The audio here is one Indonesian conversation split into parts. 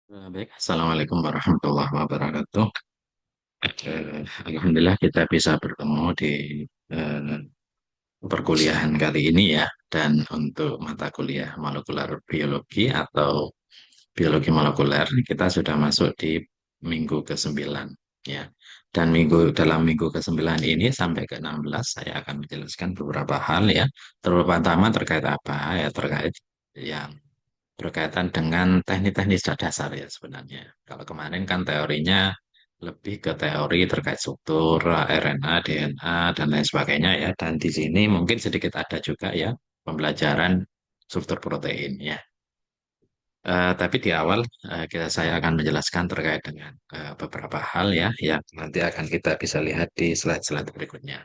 Baik, Assalamualaikum warahmatullahi wabarakatuh. Alhamdulillah kita bisa bertemu di eh, perkuliahan kali ini ya. Dan untuk mata kuliah molekular biologi atau biologi molekuler, kita sudah masuk di minggu ke-9 ya. Dan dalam minggu ke-9 ini sampai ke-16 saya akan menjelaskan beberapa hal ya. Terutama terkait apa ya, terkait yang berkaitan dengan teknik-teknis dasar ya sebenarnya. Kalau kemarin kan teorinya lebih ke teori terkait struktur RNA, DNA, dan lain sebagainya ya. Dan di sini mungkin sedikit ada juga ya pembelajaran struktur protein ya. Tapi di awal saya akan menjelaskan terkait dengan beberapa hal ya yang nanti akan kita bisa lihat di slide-slide berikutnya.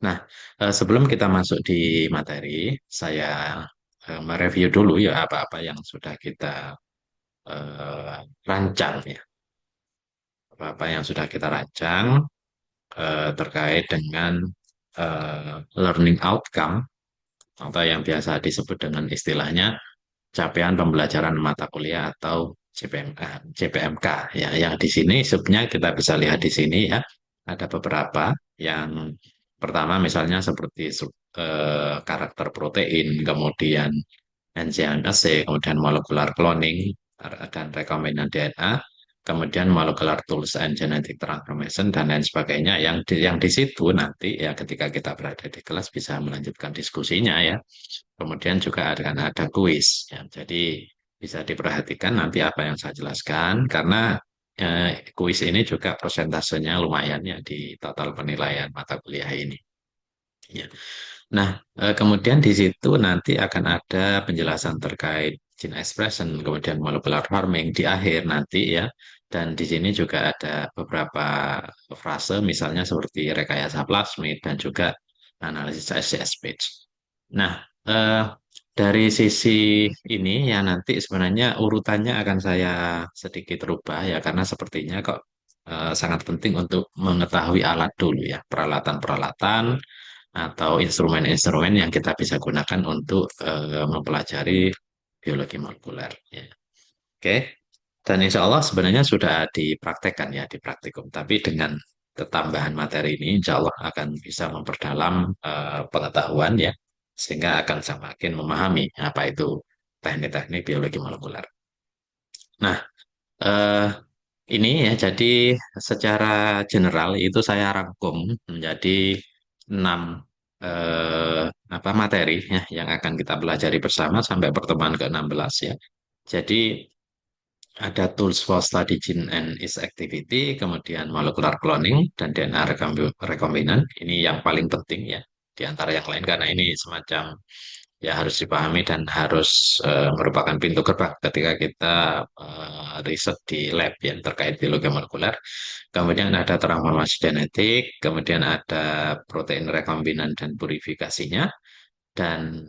Nah, sebelum kita masuk di materi, saya mereview dulu ya apa-apa yang sudah kita rancang ya, apa-apa yang sudah kita rancang terkait dengan learning outcome atau yang biasa disebut dengan istilahnya capaian pembelajaran mata kuliah atau CPMK ya. Yang di sini sebenarnya kita bisa lihat di sini ya ada beberapa yang pertama misalnya seperti karakter protein, kemudian enzyme assay, kemudian molecular cloning dan rekombinan DNA, kemudian molecular tools and genetic transformation dan lain sebagainya yang di situ nanti ya ketika kita berada di kelas bisa melanjutkan diskusinya ya. Kemudian juga akan ada kuis ya. Jadi bisa diperhatikan nanti apa yang saya jelaskan karena kuis ini juga persentasenya lumayan ya di total penilaian mata kuliah ini. Ya. Nah, kemudian di situ nanti akan ada penjelasan terkait gene expression, kemudian molecular farming di akhir nanti ya. Dan di sini juga ada beberapa frase, misalnya seperti rekayasa plasmid dan juga analisis SCS page. Nah, eh, dari sisi ini ya nanti sebenarnya urutannya akan saya sedikit rubah ya, karena sepertinya kok sangat penting untuk mengetahui alat dulu ya, peralatan-peralatan atau instrumen-instrumen yang kita bisa gunakan untuk mempelajari biologi molekuler. Ya. Oke, dan insya Allah sebenarnya sudah dipraktekkan ya di praktikum, tapi dengan ketambahan materi ini insya Allah akan bisa memperdalam pengetahuan ya, sehingga akan semakin memahami apa itu teknik-teknik biologi molekuler. Nah, eh, ini ya, jadi secara general itu saya rangkum menjadi 6 eh, materi ya, yang akan kita pelajari bersama sampai pertemuan ke-16 ya. Jadi ada tools for study gene and its activity, kemudian molecular cloning dan DNA rekombinan. Ini yang paling penting ya di antara yang lain karena ini semacam ya harus dipahami dan harus merupakan pintu gerbang ketika kita riset di lab yang terkait biologi molekuler. Kemudian ada transformasi genetik, kemudian ada protein rekombinan dan purifikasinya, dan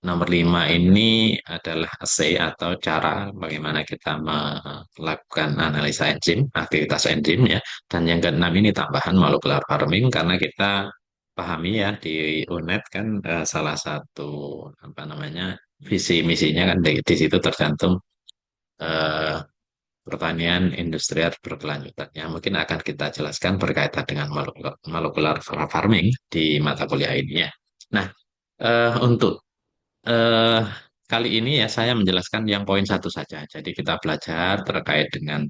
nomor 5 ini adalah assay atau cara bagaimana kita melakukan analisa enzim, aktivitas enzim ya. Dan yang keenam ini tambahan molecular farming karena kita pahami ya di UNED kan salah satu apa namanya visi misinya kan di situ tercantum eh, pertanian industrial berkelanjutan yang mungkin akan kita jelaskan berkaitan dengan molecular farming di mata kuliah ini ya. Nah, untuk eh, kali ini ya saya menjelaskan yang poin satu saja. Jadi kita belajar terkait dengan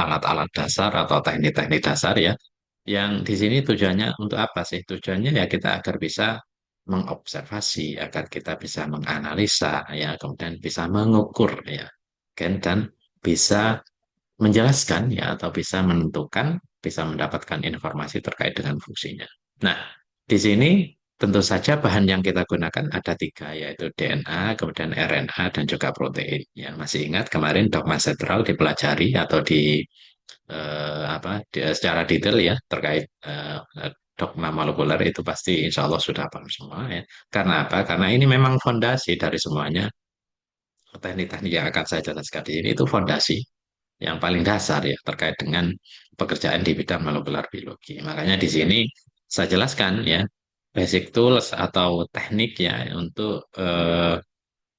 alat-alat dasar atau teknik-teknik dasar ya. Yang di sini tujuannya untuk apa sih? Tujuannya ya kita agar bisa mengobservasi, agar kita bisa menganalisa ya, kemudian bisa mengukur ya, kan, dan bisa menjelaskan ya atau bisa menentukan, bisa mendapatkan informasi terkait dengan fungsinya. Nah, di sini tentu saja bahan yang kita gunakan ada tiga, yaitu DNA, kemudian RNA, dan juga protein. Ya, masih ingat kemarin dogma sentral dipelajari atau secara detail ya terkait dogma molekuler itu pasti insya Allah sudah paham semua ya. Karena apa? Karena ini memang fondasi dari semuanya. Teknik-teknik yang akan saya jelaskan di sini itu fondasi yang paling dasar ya terkait dengan pekerjaan di bidang molekular biologi. Makanya di sini saya jelaskan ya basic tools atau teknik ya untuk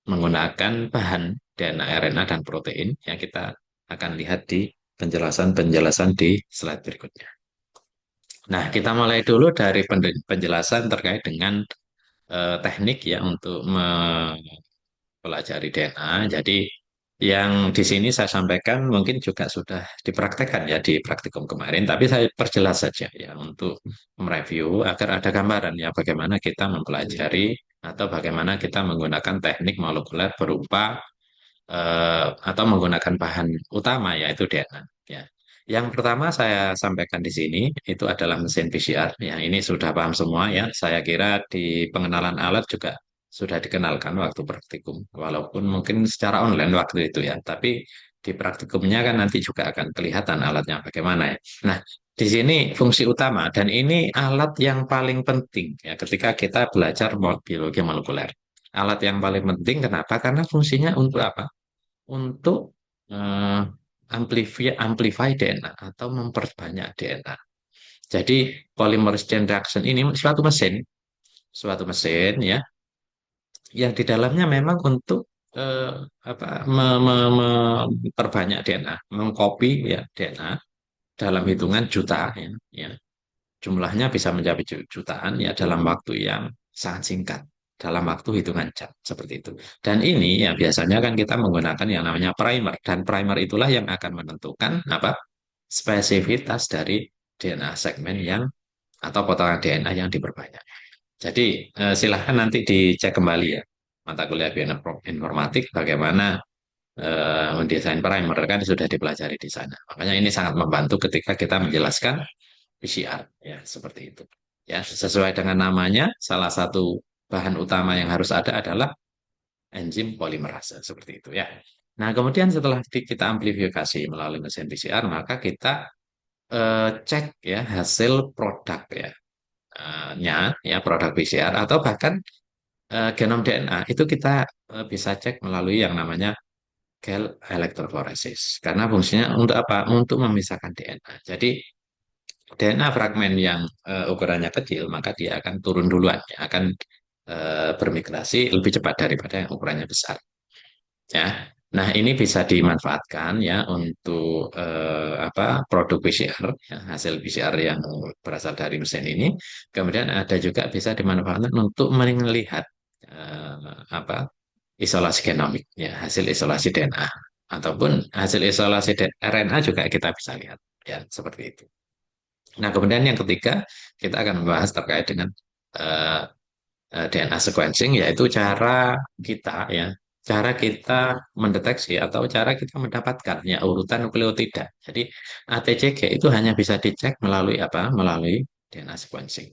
menggunakan bahan DNA, RNA, dan protein yang kita akan lihat di penjelasan-penjelasan di slide berikutnya. Nah, kita mulai dulu dari penjelasan terkait dengan teknik ya untuk mempelajari DNA. Jadi yang di sini saya sampaikan mungkin juga sudah dipraktekkan ya di praktikum kemarin, tapi saya perjelas saja ya untuk mereview agar ada gambaran ya bagaimana kita mempelajari atau bagaimana kita menggunakan teknik molekuler berupa atau menggunakan bahan utama yaitu DNA. Ya. Yang pertama saya sampaikan di sini itu adalah mesin PCR. Ya, ini sudah paham semua ya. Saya kira di pengenalan alat juga sudah dikenalkan waktu praktikum, walaupun mungkin secara online waktu itu ya. Tapi di praktikumnya kan nanti juga akan kelihatan alatnya bagaimana ya. Nah, di sini fungsi utama dan ini alat yang paling penting ya ketika kita belajar biologi molekuler. Alat yang paling penting kenapa? Karena fungsinya untuk apa? Untuk eh, amplify DNA atau memperbanyak DNA. Jadi polymerase chain reaction ini suatu mesin ya yang di dalamnya memang untuk eh, apa memperbanyak DNA, mengcopy ya DNA dalam hitungan juta ya, ya. Jumlahnya bisa mencapai jutaan ya dalam waktu yang sangat singkat, dalam waktu hitungan jam seperti itu. Dan ini ya biasanya kan kita menggunakan yang namanya primer dan primer itulah yang akan menentukan apa spesifitas dari DNA segmen yang atau potongan DNA yang diperbanyak. Jadi silahkan nanti dicek kembali ya mata kuliah bioinformatik bagaimana mendesain primer kan sudah dipelajari di sana. Makanya ini sangat membantu ketika kita menjelaskan PCR ya seperti itu. Ya, sesuai dengan namanya, salah satu bahan utama yang harus ada adalah enzim polimerase seperti itu ya. Nah, kemudian setelah kita amplifikasi melalui mesin PCR, maka kita cek ya hasil produk ya, ya produk PCR atau bahkan genom DNA itu kita bisa cek melalui yang namanya gel elektroforesis. Karena fungsinya untuk apa? Untuk memisahkan DNA. Jadi DNA fragmen yang ukurannya kecil, maka dia akan turun duluan, ya, akan bermigrasi lebih cepat daripada yang ukurannya besar. Ya, nah ini bisa dimanfaatkan ya untuk apa produk PCR, ya, hasil PCR yang berasal dari mesin ini. Kemudian ada juga bisa dimanfaatkan untuk melihat apa isolasi genomik, ya hasil isolasi DNA ataupun hasil isolasi RNA juga kita bisa lihat, ya seperti itu. Nah, kemudian yang ketiga, kita akan membahas terkait dengan eh, DNA sequencing, yaitu cara kita mendeteksi atau cara kita mendapatkan ya urutan nukleotida. Jadi ATCG itu hanya bisa dicek melalui apa? Melalui DNA sequencing.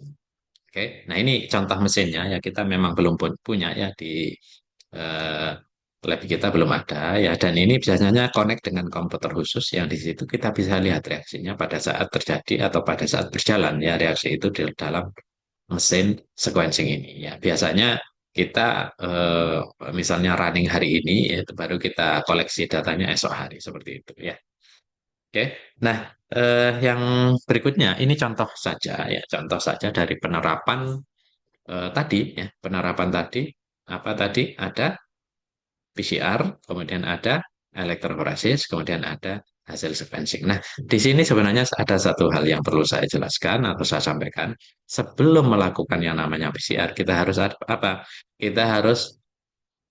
Oke, nah ini contoh mesinnya ya kita memang belum punya ya di eh, lab kita belum ada ya dan ini biasanya connect dengan komputer khusus yang di situ kita bisa lihat reaksinya pada saat terjadi atau pada saat berjalan ya reaksi itu di dalam mesin sequencing ini ya biasanya kita misalnya running hari ini itu baru kita koleksi datanya esok hari seperti itu ya. Oke, nah yang berikutnya ini contoh saja ya contoh saja dari penerapan tadi ya penerapan tadi apa tadi ada PCR, kemudian ada elektroforesis, kemudian ada hasil sequencing. Nah, di sini sebenarnya ada satu hal yang perlu saya jelaskan atau saya sampaikan. Sebelum melakukan yang namanya PCR, kita harus apa? Kita harus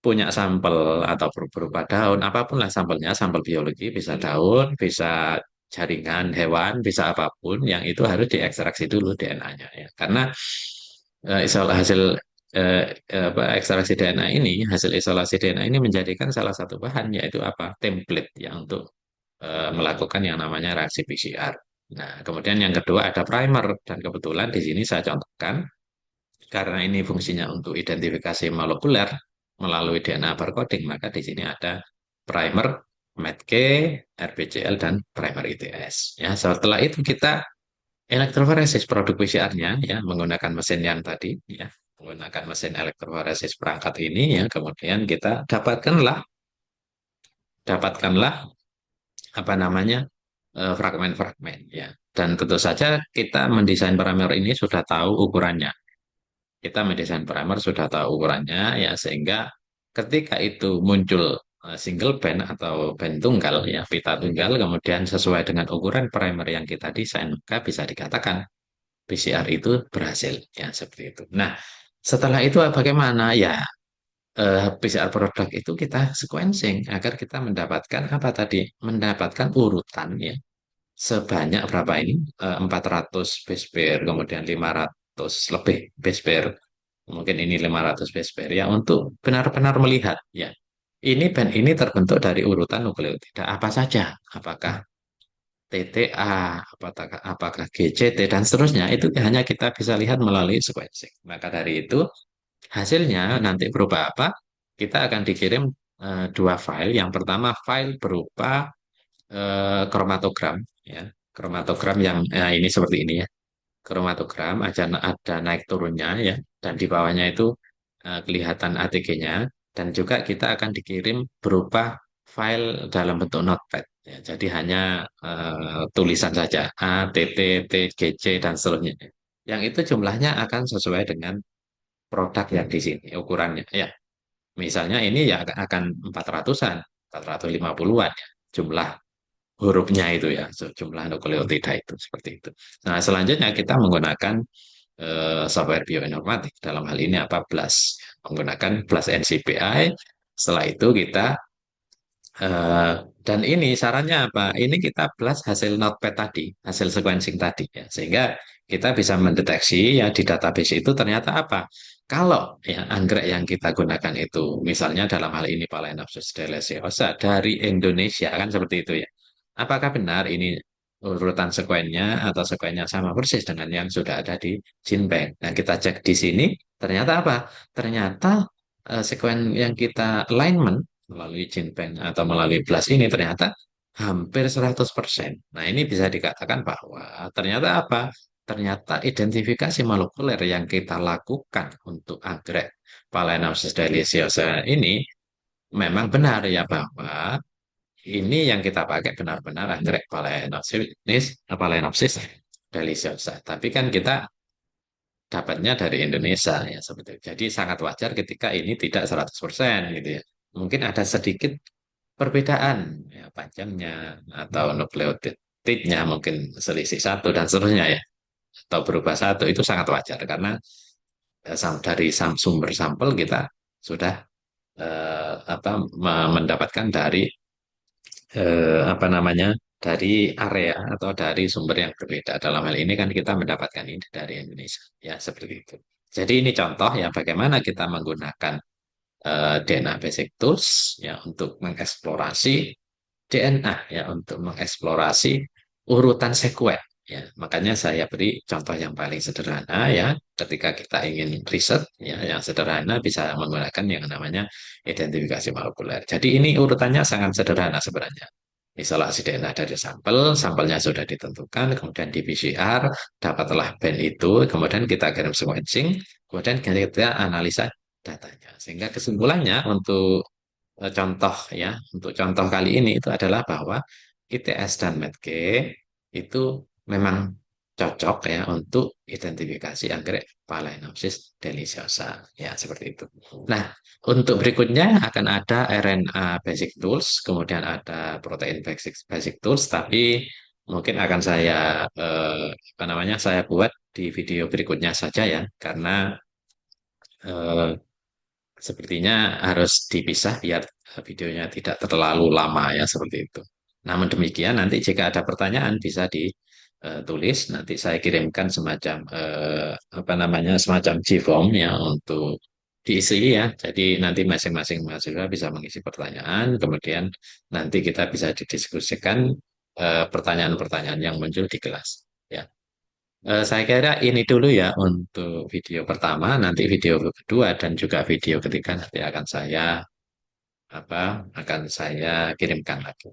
punya sampel atau berupa daun, apapun lah sampelnya, sampel biologi, bisa daun, bisa jaringan hewan, bisa apapun, yang itu harus diekstraksi dulu DNA-nya ya. Karena hasil ekstraksi DNA ini, hasil isolasi DNA ini menjadikan salah satu bahan yaitu apa? Template ya untuk melakukan yang namanya reaksi PCR. Nah, kemudian yang kedua ada primer dan kebetulan di sini saya contohkan karena ini fungsinya untuk identifikasi molekuler melalui DNA barcoding, maka di sini ada primer METK, RBCL, dan primer ITS. Ya, setelah itu kita elektroforesis produk PCR-nya ya menggunakan mesin yang tadi ya menggunakan mesin elektroforesis perangkat ini ya kemudian kita dapatkanlah apa namanya fragmen-fragmen ya dan tentu saja kita mendesain parameter ini sudah tahu ukurannya kita mendesain primer sudah tahu ukurannya ya sehingga ketika itu muncul single band atau band tunggal ya pita tunggal kemudian sesuai dengan ukuran primer yang kita desain maka bisa dikatakan PCR itu berhasil ya seperti itu. Nah, setelah itu bagaimana ya PCR produk itu kita sequencing agar kita mendapatkan apa tadi? Mendapatkan urutan ya sebanyak berapa ini? 400 base pair, kemudian 500 lebih base pair. Mungkin ini 500 base pair ya untuk benar-benar melihat ya. Ini band ini terbentuk dari urutan nukleotida apa saja? Apakah TTA, apakah GCT dan seterusnya itu hanya kita bisa lihat melalui sequencing. Maka dari itu hasilnya nanti berupa apa? Kita akan dikirim dua file. Yang pertama file berupa kromatogram, ya, kromatogram yang ini seperti ini ya, kromatogram ada naik turunnya ya, dan di bawahnya itu kelihatan ATG-nya, dan juga kita akan dikirim berupa file dalam bentuk notepad. Ya, jadi hanya tulisan saja A, T, T, T, G, C, dan seterusnya. Yang itu jumlahnya akan sesuai dengan produk yang di sini ukurannya ya. Misalnya ini ya akan 400-an, 450-an ya jumlah hurufnya itu ya, jumlah nukleotida itu seperti itu. Nah, selanjutnya kita menggunakan software bioinformatik dalam hal ini apa BLAS, menggunakan BLAS NCBI. Setelah itu kita Eh, dan ini sarannya apa? Ini kita plus hasil notepad tadi, hasil sequencing tadi ya, sehingga kita bisa mendeteksi ya di database itu ternyata apa? Kalau ya anggrek yang kita gunakan itu, misalnya dalam hal ini Phalaenopsis deliciosa dari Indonesia kan seperti itu ya. Apakah benar ini urutan sekuennya atau sekuennya sama persis dengan yang sudah ada di Genbank? Nah, kita cek di sini, ternyata apa? Ternyata sekuen yang kita alignment melalui Genbank atau melalui BLAS ini ternyata hampir 100%. Nah, ini bisa dikatakan bahwa ternyata apa? Ternyata identifikasi molekuler yang kita lakukan untuk anggrek Phalaenopsis deliciosa ini memang benar ya bahwa ini yang kita pakai benar-benar anggrek Phalaenopsis deliciosa. Tapi kan kita dapatnya dari Indonesia ya seperti itu. Jadi sangat wajar ketika ini tidak 100% gitu ya. Mungkin ada sedikit perbedaan ya panjangnya atau nukleotidnya mungkin selisih satu dan seterusnya ya atau berubah satu itu sangat wajar karena dari sumber sampel kita sudah apa mendapatkan dari apa namanya dari area atau dari sumber yang berbeda. Dalam hal ini kan kita mendapatkan ini dari Indonesia. Ya, seperti itu. Jadi ini contoh ya bagaimana kita menggunakan DNA basic tools ya untuk mengeksplorasi DNA ya untuk mengeksplorasi urutan sekuen. Ya, makanya saya beri contoh yang paling sederhana ya, ketika kita ingin riset ya, yang sederhana bisa menggunakan yang namanya identifikasi molekuler. Jadi ini urutannya sangat sederhana sebenarnya. Isolasi DNA dari sampel, sampelnya sudah ditentukan, kemudian di PCR, dapatlah band itu, kemudian kita kirim sequencing, kemudian kita analisa datanya. Sehingga kesimpulannya untuk contoh ya, untuk contoh kali ini itu adalah bahwa ITS dan METG itu memang cocok ya untuk identifikasi anggrek Phalaenopsis deliciosa ya seperti itu. Nah, untuk berikutnya akan ada RNA basic tools, kemudian ada protein basic tools, tapi mungkin akan saya apa namanya saya buat di video berikutnya saja ya, karena eh, sepertinya harus dipisah biar videonya tidak terlalu lama ya seperti itu. Namun demikian nanti jika ada pertanyaan bisa ditulis nanti saya kirimkan semacam apa namanya semacam G-form ya untuk diisi ya. Jadi nanti masing-masing mahasiswa bisa mengisi pertanyaan kemudian nanti kita bisa didiskusikan pertanyaan-pertanyaan yang muncul di kelas ya. Saya kira ini dulu ya untuk video pertama, nanti video kedua dan juga video ketiga nanti akan saya kirimkan lagi.